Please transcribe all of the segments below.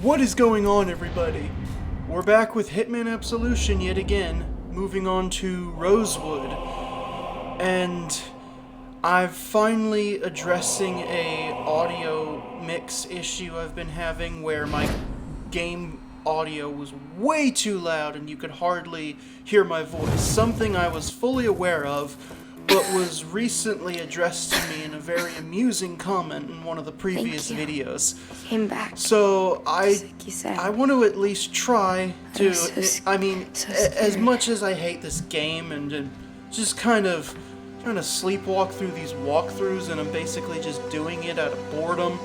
What is going on, everybody? We're back with Hitman Absolution yet again, moving on to Rosewood. And I'm finally addressing a audio mix issue I've been having where my game audio was way too loud and you could hardly hear my voice. Something I was fully aware of, but was recently addressed to me in a very amusing comment in one of the previous videos. Came back. So like you said. I want to at least try to, I mean, scared. as much as I hate this game and just kind of trying to sleepwalk through these walkthroughs and I'm basically just doing it out of boredom,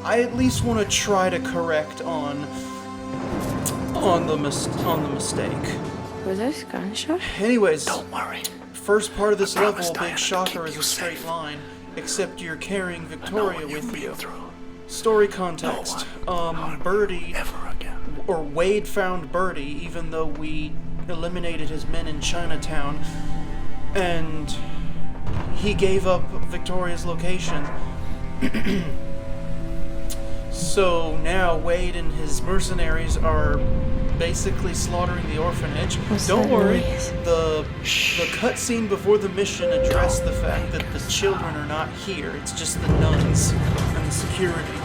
I at least want to try to correct on the mistake. Were those gunshots? Anyways, Don't worry. first part of this I level, promised big Diana to shocker, keep is you a straight safe. line, except you're carrying I know Victoria what you've with been you. through. Story context. Birdie, Ever again. or Wade found Birdie, even though we eliminated his men in Chinatown, and he gave up Victoria's location. So now Wade and his mercenaries are basically slaughtering the orphanage. What's Don't that worry, noise? the cutscene before the mission addressed the fact that the children are not here. It's just the nuns and the security.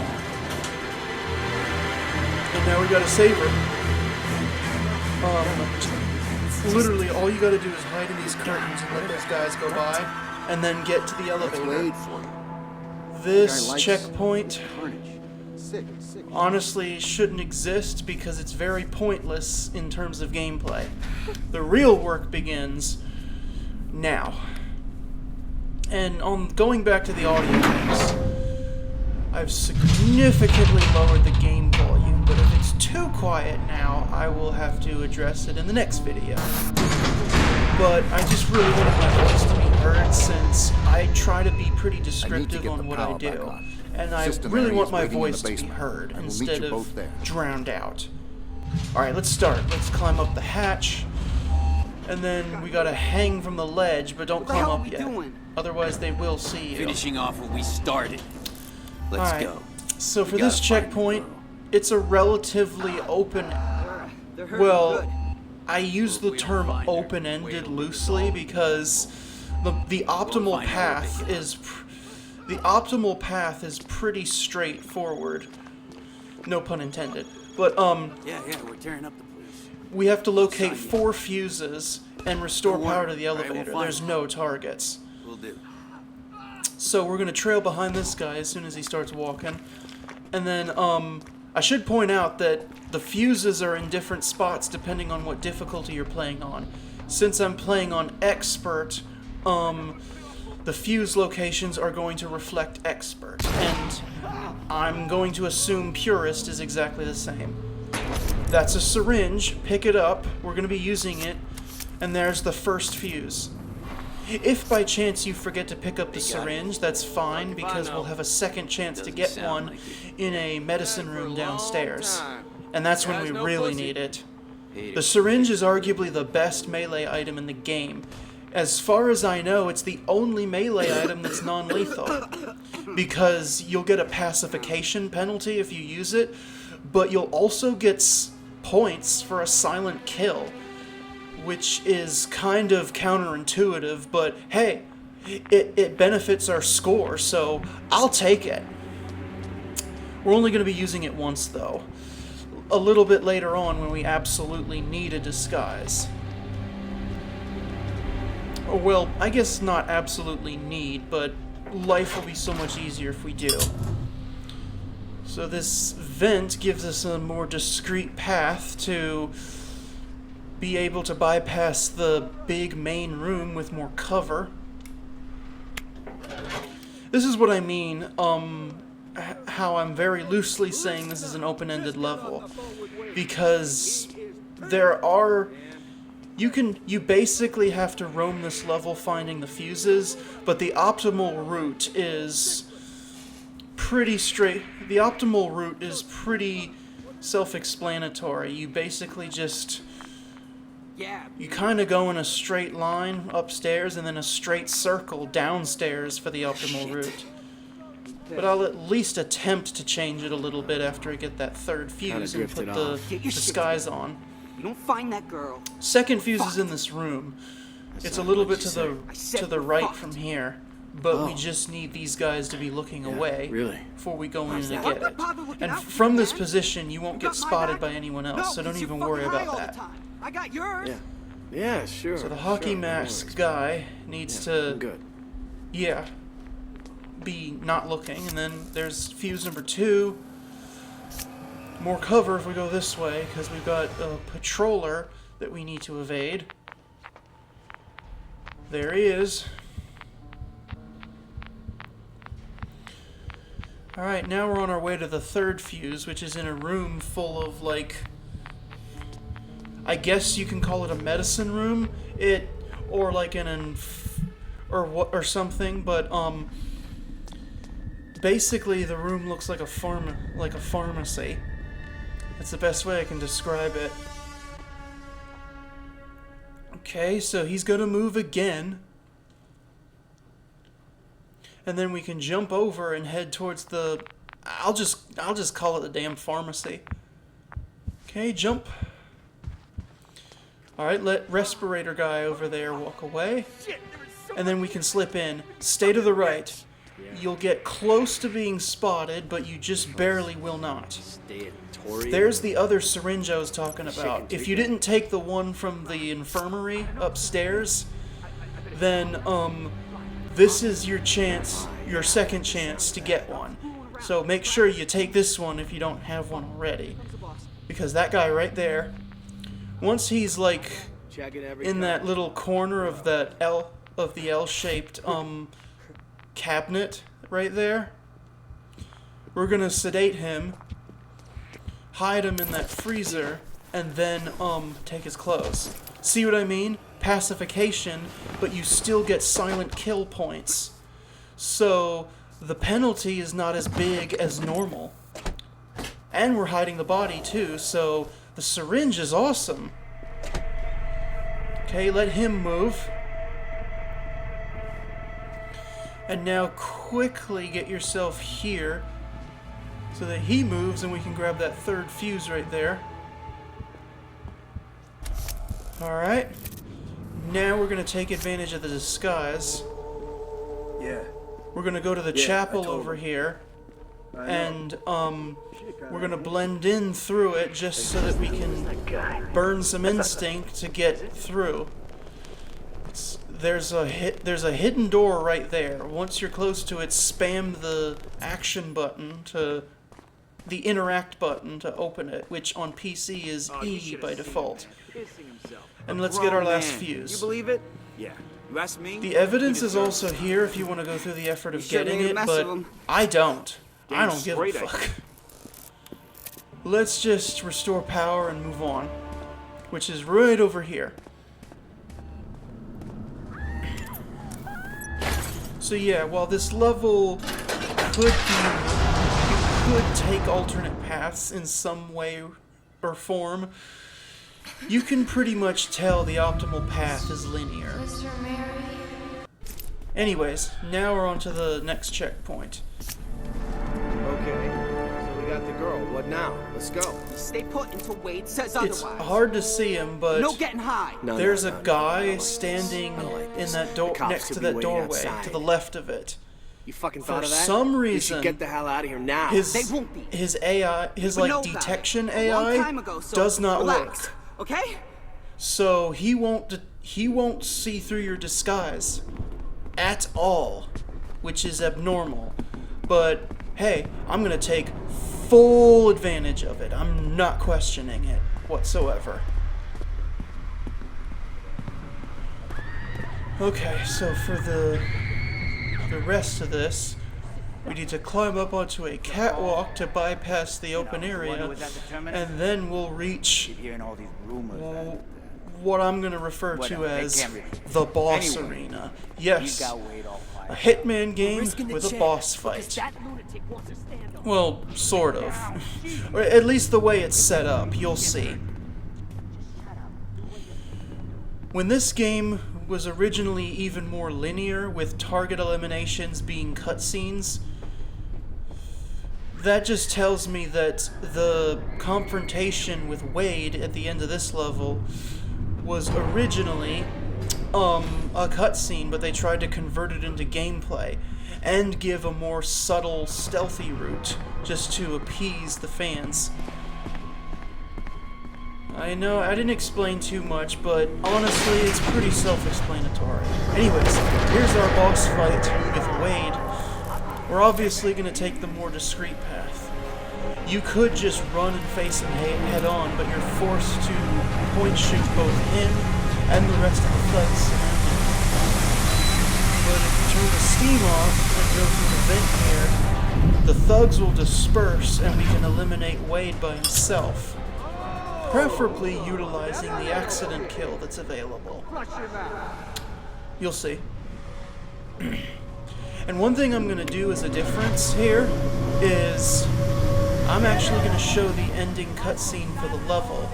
And now we gotta save her. Literally, all you gotta do is hide in these curtains and let those guys go by, and then get to the elevator. Wade for you. This checkpoint Carnage. Sick. honestly shouldn't exist because it's very pointless in terms of gameplay. The real work begins now. And on going back to the audio mix, I've significantly lowered the game volume, but if it's too quiet now, I will have to address it in the next video. But I just really wanted my voice to be heard since I try to be pretty descriptive get on the what I power back do. on. And I System really area want is my waiting in the voice to be basement. heard I will meet instead you of both there. drowned out. Alright, let's start. Let's climb up the hatch. And then we gotta hang from the ledge, but don't climb up yet. Otherwise they will see you. Finishing off what we started. Let's Alright, go. so for We this gotta find checkpoint, the girl. it's a relatively open... Well, I use the term open-ended loosely because the optimal path is pretty straightforward. No pun intended. But Yeah, we're tearing up the place. we have to locate 4 fuses and restore Don't worry. power to the All right, elevator. we'll find There's them. no targets. We'll do. So we're gonna trail behind this guy as soon as he starts walking. And then, I should point out that the fuses are in different spots depending on what difficulty you're playing on. Since I'm playing on Expert, the fuse locations are going to reflect Expert. And I'm going to assume Purist is exactly the same. That's a syringe. Pick it up. We're gonna be using it. And there's the first fuse. If by chance you forget to pick up the syringe, that's fine because we'll have a second chance to get one in a medicine room downstairs. And that's when we really need it. The syringe is arguably the best melee item in the game. As far as I know, it's the only melee item that's non-lethal. Because you'll get a pacification penalty if you use it, but you'll also get points for a silent kill, which is kind of counterintuitive, but hey, it benefits our score, so I'll take it. We're only going to be using it once, though. A little bit later on when we absolutely need a disguise. Well, I guess not absolutely need, but life will be so much easier if we do. So this vent gives us a more discreet path to be able to bypass the big main room with more cover. This is what I mean, how I'm very loosely saying this is an open-ended level. Because there are... You basically have to roam this level finding the fuses, but the optimal route is pretty straight. The optimal route is pretty self-explanatory. You basically just... You kind of go in a straight line upstairs and then a straight circle downstairs for the optimal route. But I'll at least attempt to change it a little bit after I get that third fuse and put the disguise on. You don't find that girl. Second fuse is in this room. It's a little bit to the right from here, but we just need these guys to be looking away before we go in and get it. And from this position, you won't get spotted by anyone else, so don't even worry about that. I got yours. Yeah, sure. So the hockey mask guy needs to, be not looking, and then there's fuse number 2. More cover if we go this way, because we've got a patroller that we need to evade. There he is. Alright, now we're on our way to the third fuse, which is in a room full of, like, I guess you can call it a medicine room, or like or something, but basically the room looks like a pharmacy. That's the best way I can describe it. Okay, so he's gonna move again, and then we can jump over and head towards the. I'll just call it the damn pharmacy. Okay, jump. Alright, let respirator guy over there walk away. And then we can slip in. Stay to the right. You'll get close to being spotted, but you just barely will not. There's the other syringe I was talking about. If you didn't take the one from the infirmary upstairs, then this is your chance, your second chance to get one. So make sure you take this one if you don't have one already. Because that guy right there, once he's like in that little corner of the L-shaped cabinet right there, we're gonna sedate him, hide him in that freezer, and then take his clothes. See what I mean? Pacification, but you still get silent kill points. So the penalty is not as big as normal. And we're hiding the body too, so the syringe is awesome. Okay, let him move. And now quickly get yourself here so that he moves and we can grab that third fuse right there. Alright. Now we're going to take advantage of the disguise. We're going to go to the chapel over here. And we're going to blend in through it just so that we can burn some instinct to get through. There's a hidden door right there. Once you're close to it, spam the action button the interact button to open it, which on PC is E by default. And let's get our last fuse. You believe it? Yeah. You ask me? The evidence is also here if you want to go through the effort of getting it, but I don't. I don't give a fuck. Let's just restore power and move on, which is right over here. So yeah, while this level could take alternate paths in some way or form, you can pretty much tell the optimal path is linear. Mr. Mary. Anyways, now we're on to the next checkpoint. Okay, so we got the girl. What now? Let's go. Stay put until Wade says It's otherwise. hard to see him, but No getting high. there's a guy standing in that door next to that doorway to the left of it. You fucking For thought of that? some We reason, should get the hell out of here now. They won't be. his AI, his We know like about detection it. A long AI time ago, so does not relax, work. Okay? So he won't see through your disguise at all, which is abnormal. But hey, I'm gonna take full advantage of it. I'm not questioning it whatsoever. Okay, so for the rest of this, we need to climb up onto a catwalk to bypass the open area, and then we'll reach what I'm going to refer to as the boss arena. Yes, a Hitman game with a boss fight. Well, sort of. Or at least the way it's set up, you'll see. When this game was originally even more linear, with target eliminations being cutscenes, that just tells me that the confrontation with Wade at the end of this level was originally a cutscene, but they tried to convert it into gameplay and give a more subtle, stealthy route just to appease the fans. I know, I didn't explain too much, but honestly, it's pretty self-explanatory. Anyways, here's our boss fight with Wade. We're obviously going to take the more discreet path. You could just run and face him head-on, but you're forced to point-shoot both him and the rest of the thugs surrounding him. But if you turn the steam off and go through the vent here, the thugs will disperse and we can eliminate Wade by himself. Preferably utilizing the accident kill that's available. You'll see. And one thing I'm going to do as a difference here is I'm actually going to show the ending cutscene for the level,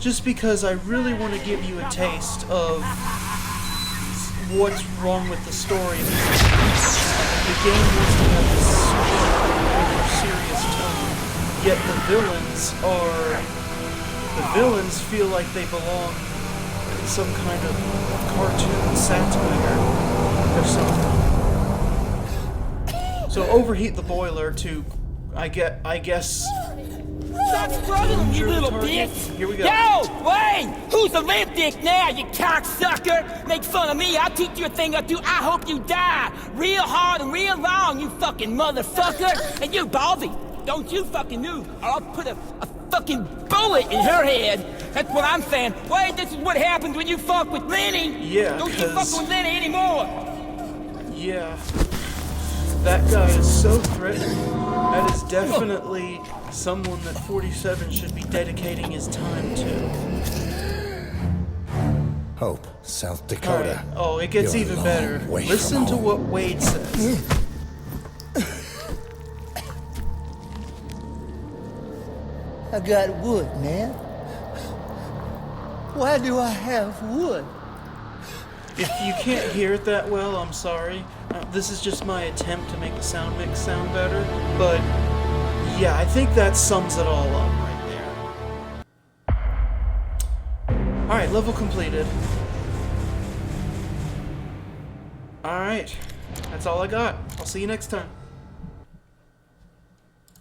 just because I really want to give you a taste of what's wrong with the story. The game wants to have this super serious tone, yet the villains feel like they belong in some kind of cartoon satire or something. So overheat the boiler to, I guess. Stop struggling, you little bitch! Here we go. Yo, Wayne! Who's the limp dick now, you cocksucker? Make fun of me, I'll teach you a thing or two. I hope you die real hard and real long, you fucking motherfucker! And you, Baldy, don't you fucking move, or I'll put a fucking bullet in her head. That's what I'm saying. Wayne, this is what happens when you fuck with Lenny. Yeah, don't you fuck with Lenny anymore. Yeah. That guy is so threatening. That is definitely someone that 47 should be dedicating his time to. Hope, South Dakota. Alright. Oh, it gets You're a even long better. way Listen from to home. what Wade says. I got wood, man. Why do I have wood? If you can't hear it that well, I'm sorry. This is just my attempt to make the sound mix sound better. But yeah, I think that sums it all up right there. Alright, level completed. Alright, that's all I got. I'll see you next time.